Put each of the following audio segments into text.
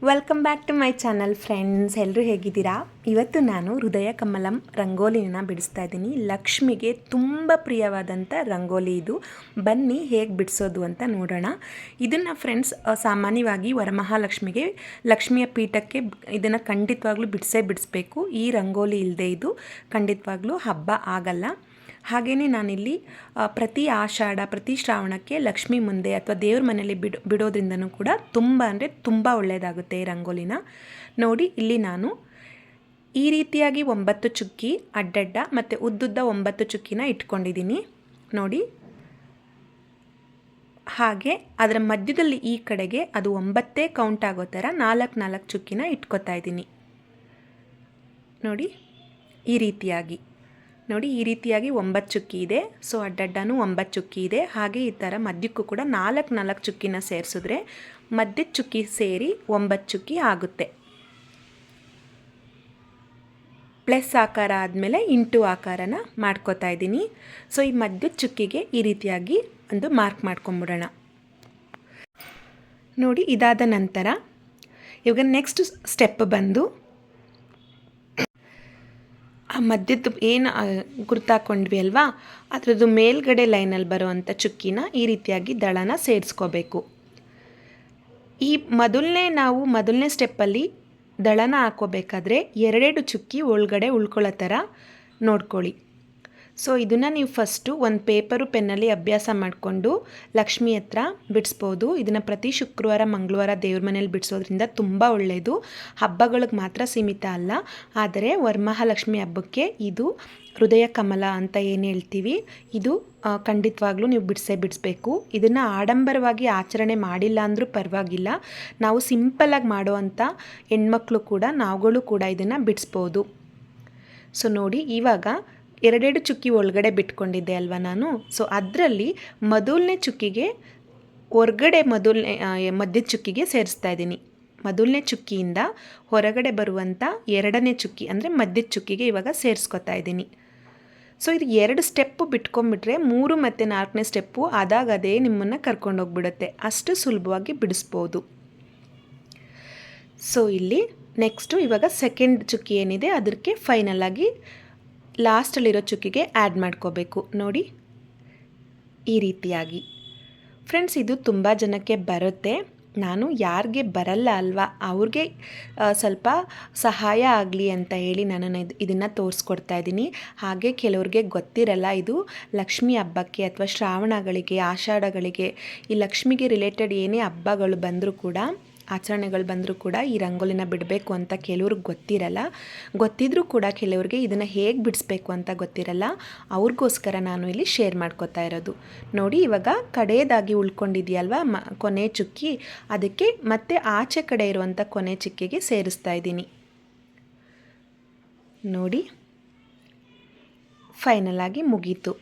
Welcome back to my channel friends. ಎಲ್ಲರೂ ಹೇಗಿದ್ದೀರಾ? ಇವತ್ತು ನಾನು ಹೃದಯ ಕಮಲಂ ರಂಗೋಲಿನ ಬಿಡಿಸ್ತಾ ಇದ್ದೀನಿ. ಲಕ್ಷ್ಮಿಗೆ ತುಂಬ ಪ್ರಿಯವಾದಂಥ ರಂಗೋಲಿ ಇದು. ಬನ್ನಿ ಹೇಗೆ ಬಿಡಿಸೋದು ಅಂತ ನೋಡೋಣ. ಇದನ್ನು ಫ್ರೆಂಡ್ಸ್ ಸಾಮಾನ್ಯವಾಗಿ ವರಮಹಾಲಕ್ಷ್ಮಿಗೆ, ಲಕ್ಷ್ಮಿಯ ಪೀಠಕ್ಕೆ ಇದನ್ನು ಖಂಡಿತವಾಗ್ಲೂ ಬಿಡಿಸಬೇಕು. ಈ ರಂಗೋಲಿ ಇಲ್ಲದೆ ಇದು ಖಂಡಿತವಾಗ್ಲೂ ಹಬ್ಬ ಆಗಲ್ಲ. ಹಾಗೆಯೇ ನಾನಿಲ್ಲಿ ಪ್ರತಿ ಆಷಾಢ, ಪ್ರತಿ ಶ್ರಾವಣಕ್ಕೆ ಲಕ್ಷ್ಮಿ ಮುಂದೆ ಅಥವಾ ದೇವ್ರ ಮನೆಯಲ್ಲಿ ಬಿಡೋದ್ರಿಂದನೂ ಕೂಡ ತುಂಬ ಒಳ್ಳೆಯದಾಗುತ್ತೆ ಈ ರಂಗೋಲಿನ. ನೋಡಿ, ಇಲ್ಲಿ ನಾನು ಈ ರೀತಿಯಾಗಿ 9 ಚುಕ್ಕಿ ಅಡ್ಡಡ್ಡ ಮತ್ತು ಉದ್ದುದ್ದ 9 ಚುಕ್ಕಿನ ಇಟ್ಕೊಂಡಿದ್ದೀನಿ ನೋಡಿ. ಹಾಗೆ ಅದರ ಮಧ್ಯದಲ್ಲಿ ಈ ಕಡೆಗೆ ಅದು 9 ಕೌಂಟ್ ಆಗೋ ಥರ 4 ಚುಕ್ಕಿನ ಇಟ್ಕೊತಾ ಇದ್ದೀನಿ ನೋಡಿ. ಈ ರೀತಿಯಾಗಿ 9 ಚುಕ್ಕಿ ಇದೆ. ಸೊ ಅಡ್ಡಡ್ಡನೂ 9 ಚುಕ್ಕಿ ಇದೆ. ಹಾಗೆ ಈ ಥರ ಮಧ್ಯಕ್ಕೂ ಕೂಡ 4 ಚುಕ್ಕಿನ ಸೇರಿಸಿದ್ರೆ ಮಧ್ಯದ ಚುಕ್ಕಿ ಸೇರಿ 9 ಚುಕ್ಕಿ ಆಗುತ್ತೆ. ಪ್ಲಸ್ ಆಕಾರ ಆದಮೇಲೆ ಇಂಟು ಆಕಾರನ ಮಾಡ್ಕೋತಾ ಇದ್ದೀನಿ. ಸೊ ಈ ಮಧ್ಯದ ಚುಕ್ಕಿಗೆ ಈ ರೀತಿಯಾಗಿ ಒಂದು ಮಾರ್ಕ್ ಮಾಡ್ಕೊಂಬಿಡೋಣ ನೋಡಿ. ಇದಾದ ನಂತರ ಇವಾಗ ನೆಕ್ಸ್ಟ್ ಸ್ಟೆಪ್ ಬಂದು ಆ ಮಧ್ಯದ ಏನು ಗುರ್ತಾಕೊಂಡ್ವಿ ಅಲ್ವಾ, ಅದರದ್ದು ಮೇಲ್ಗಡೆ ಲೈನಲ್ಲಿ ಬರುವಂಥ ಚುಕ್ಕಿನ ಈ ರೀತಿಯಾಗಿ ದಳನ ಸೇರಿಸ್ಕೋಬೇಕು. ಈ ಮೊದಲನೇ ಸ್ಟೆಪ್ಪಲ್ಲಿ ದಳನ ಹಾಕೋಬೇಕಾದ್ರೆ 2 ಚುಕ್ಕಿ ಒಳಗಡೆ ಉಳ್ಕೊಳ್ಳೋ ಥರ ನೋಡ್ಕೊಳ್ಳಿ. ಸೊ ಇದನ್ನು ನೀವು ಫಸ್ಟು ಒಂದು ಪೇಪರು ಪೆನ್ನಲ್ಲಿ ಅಭ್ಯಾಸ ಮಾಡಿಕೊಂಡು ಲಕ್ಷ್ಮಿ ಹತ್ರ ಬಿಡಿಸ್ಬೋದು. ಇದನ್ನು ಪ್ರತಿ ಶುಕ್ರವಾರ, ಮಂಗಳವಾರ ದೇವ್ರ ಮನೇಲಿ ಬಿಡಿಸೋದ್ರಿಂದ ತುಂಬ ಒಳ್ಳೆಯದು. ಹಬ್ಬಗಳಿಗೆ ಮಾತ್ರ ಸೀಮಿತ ಅಲ್ಲ, ಆದರೆ ವರಮಹಾಲಕ್ಷ್ಮಿ ಹಬ್ಬಕ್ಕೆ ಇದು ಹೃದಯ ಕಮಲ ಅಂತ ಏನು ಹೇಳ್ತೀವಿ, ಇದು ಖಂಡಿತವಾಗ್ಲೂ ನೀವು ಬಿಡಿಸಬೇಕು. ಇದನ್ನು ಆಡಂಬರವಾಗಿ ಆಚರಣೆ ಮಾಡಿಲ್ಲ ಅಂದರೂ ಪರವಾಗಿಲ್ಲ. ನಾವು ಸಿಂಪಲ್ಲಾಗಿ ಮಾಡುವಂಥ ಹೆಣ್ಮಕ್ಳು ಕೂಡ, ನಾವುಗಳು ಕೂಡ ಇದನ್ನು ಬಿಡಿಸ್ಬೋದು. ಸೊ ನೋಡಿ, ಇವಾಗ 2 ಚುಕ್ಕಿ ಒಳಗಡೆ ಬಿಟ್ಕೊಂಡಿದ್ದೆ ಅಲ್ವಾ ನಾನು. ಸೊ ಅದರಲ್ಲಿ ಮೊದಲನೇ ಚುಕ್ಕಿಗೆ ಹೊರಗಡೆ ಮಧ್ಯದ ಚುಕ್ಕಿಗೆ ಸೇರಿಸ್ತಾ ಇದ್ದೀನಿ. ಮೊದಲನೇ ಚುಕ್ಕಿಯಿಂದ ಹೊರಗಡೆ ಬರುವಂಥ 2ನೇ ಚುಕ್ಕಿ ಅಂದರೆ ಮಧ್ಯದ ಚುಕ್ಕಿಗೆ ಇವಾಗ ಸೇರಿಸ್ಕೊತಾ ಇದ್ದೀನಿ. ಸೊ ಇದು 2 ಸ್ಟೆಪ್ಪು ಬಿಟ್ಕೊಂಡ್ಬಿಟ್ರೆ 3 ಮತ್ತು 4ನೇ ಸ್ಟೆಪ್ಪು ಅದೇ ನಿಮ್ಮನ್ನು ಕರ್ಕೊಂಡೋಗ್ಬಿಡುತ್ತೆ. ಅಷ್ಟು ಸುಲಭವಾಗಿ ಬಿಡಿಸ್ಬೋದು. ಸೊ ಇಲ್ಲಿ ನೆಕ್ಸ್ಟು ಇವಾಗ ಸೆಕೆಂಡ್ ಚುಕ್ಕಿ ಏನಿದೆ ಅದಕ್ಕೆ ಫೈನಲಾಗಿ ಲಾಸ್ಟಲ್ಲಿರೋ ಚುಕ್ಕಿಗೆ ಆ್ಯಡ್ ಮಾಡ್ಕೋಬೇಕು ನೋಡಿ, ಈ ರೀತಿಯಾಗಿ. ಫ್ರೆಂಡ್ಸ್, ಇದು ತುಂಬ ಜನಕ್ಕೆ ಬರುತ್ತೆ. ನಾನು ಯಾರಿಗೆ ಬರಲ್ಲ ಅಲ್ವಾ ಅವ್ರಿಗೆ ಸ್ವಲ್ಪ ಸಹಾಯ ಆಗಲಿ ಅಂತ ಹೇಳಿ ನಾನು ಇದನ್ನು ತೋರಿಸ್ಕೊಡ್ತಾ ಇದ್ದೀನಿ. ಹಾಗೆ ಕೆಲವ್ರಿಗೆ ಗೊತ್ತಿರಲ್ಲ, ಇದು ಲಕ್ಷ್ಮಿ ಹಬ್ಬಕ್ಕೆ ಅಥವಾ ಶ್ರಾವಣಗಳಿಗೆ, ಆಷಾಢಗಳಿಗೆ, ಈ ಲಕ್ಷ್ಮಿಗೆ ರಿಲೇಟೆಡ್ ಏನೇ ಹಬ್ಬಗಳು ಬಂದರೂ ಕೂಡ, ಆಚರಣೆಗಳು ಬಂದರೂ ಕೂಡ ಈ ರಂಗೋಲಿನ ಬಿಡಬೇಕು ಅಂತ ಕೆಲವ್ರಿಗೆ ಗೊತ್ತಿರಲ್ಲ. ಗೊತ್ತಿದ್ರೂ ಕೂಡ ಕೆಲವ್ರಿಗೆ ಇದನ್ನು ಹೇಗೆ ಬಿಡಿಸ್ಬೇಕು ಅಂತ ಗೊತ್ತಿರಲ್ಲ. ಅವ್ರಿಗೋಸ್ಕರ ನಾನು ಇಲ್ಲಿ ಶೇರ್ ಮಾಡ್ಕೋತಾ ಇರೋದು ನೋಡಿ. ಇವಾಗ ಕಡೆಯದಾಗಿ ಉಳ್ಕೊಂಡಿದೆಯಲ್ವ ಕೊನೆ ಚುಕ್ಕಿ, ಅದಕ್ಕೆ ಮತ್ತೆ ಆಚೆ ಕಡೆ ಇರುವಂಥ ಕೊನೆ ಚುಕ್ಕಿಗೆ ಸೇರಿಸ್ತಾ ಇದ್ದೀನಿ ನೋಡಿ. ಫೈನಲ್ ಆಗಿ ಮುಗೀತು.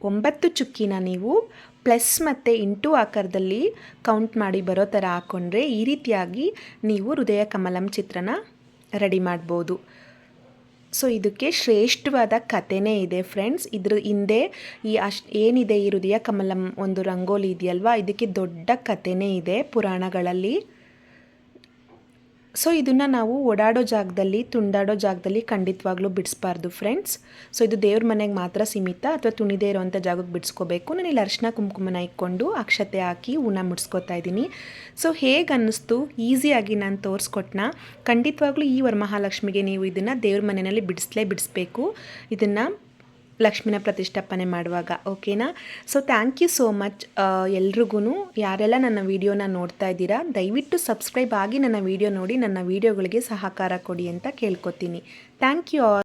9 ಚುಕ್ಕಿನ ನೀವು ಪ್ಲಸ್ ಮತ್ತು ಇಂಟು ಆಕಾರದಲ್ಲಿ ಕೌಂಟ್ ಮಾಡಿ ಬರೋ ಥರ ಹಾಕ್ಕೊಂಡ್ರೆ ಈ ರೀತಿಯಾಗಿ ನೀವು ಹೃದಯ ಕಮಲಂ ಚಿತ್ರನ ರೆಡಿ ಮಾಡ್ಬೋದು. ಸೊ ಇದಕ್ಕೆ ಶ್ರೇಷ್ಠವಾದ ಕಥೆನೇ ಇದೆ ಫ್ರೆಂಡ್ಸ್. ಇದ್ರ ಹಿಂದೆ ಏನಿದೆ ಈ ಹೃದಯ ಕಮಲಂ ಒಂದು ರಂಗೋಲಿ ಇದೆಯಲ್ವಾ, ಇದಕ್ಕೆ ದೊಡ್ಡ ಕಥೆನೇ ಇದೆ ಪುರಾಣಗಳಲ್ಲಿ. ಸೊ ಇದನ್ನು ನಾವು ಓಡಾಡೋ ಜಾಗದಲ್ಲಿ, ತುಂಡಾಡೋ ಜಾಗದಲ್ಲಿ ಖಂಡಿತವಾಗ್ಲೂ ಬಿಡಿಸ್ಬಾರ್ದು ಫ್ರೆಂಡ್ಸ್. ಸೊ ಇದು ದೇವ್ರ ಮನೆಗೆ ಮಾತ್ರ ಸೀಮಿತ, ಅಥವಾ ತುಣಿದೇ ಇರೋವಂಥ ಜಾಗಕ್ಕೆ ಬಿಡಿಸ್ಕೋಬೇಕು. ನಾನು ಇಲ್ಲಿ ಅರಿಶಿನ ಕುಂಕುಮನ ಇಟ್ಕೊಂಡು ಅಕ್ಷತೆ ಹಾಕಿ ಹೂನ ಮುಡಿಸ್ಕೋತಾ ಇದ್ದೀನಿ. ಸೊ ಹೇಗೆ ಅನ್ನಿಸ್ತು, ಈಸಿಯಾಗಿ ನಾನು ತೋರಿಸ್ಕೊಟ್ನ. ಖಂಡಿತವಾಗ್ಲೂ ಈ ವರಮಹಾಲಕ್ಷ್ಮಿಗೆ ನೀವು ಇದನ್ನು ದೇವ್ರ ಮನೆಯಲ್ಲಿ ಬಿಡಿಸ್ಬೇಕು, ಇದನ್ನು ಲಕ್ಷ್ಮಿನ ಪ್ರತಿಷ್ಠಾಪನೆ ಮಾಡುವಾಗ. ಓಕೆನಾ? So thank you so much ಎಲ್ರಿಗೂ. ಯಾರೆಲ್ಲ ನನ್ನ ವೀಡಿಯೋನ ನೋಡ್ತಾ ಇದ್ದೀರಾ, ದಯವಿಟ್ಟು ಸಬ್ಸ್ಕ್ರೈಬ್ ಆಗಿ ನನ್ನ ವೀಡಿಯೋ ನೋಡಿ ನನ್ನ ವೀಡಿಯೋಗಳಿಗೆ ಸಹಕಾರ ಕೊಡಿ ಅಂತ ಕೇಳ್ಕೊತೀನಿ. Thank you all.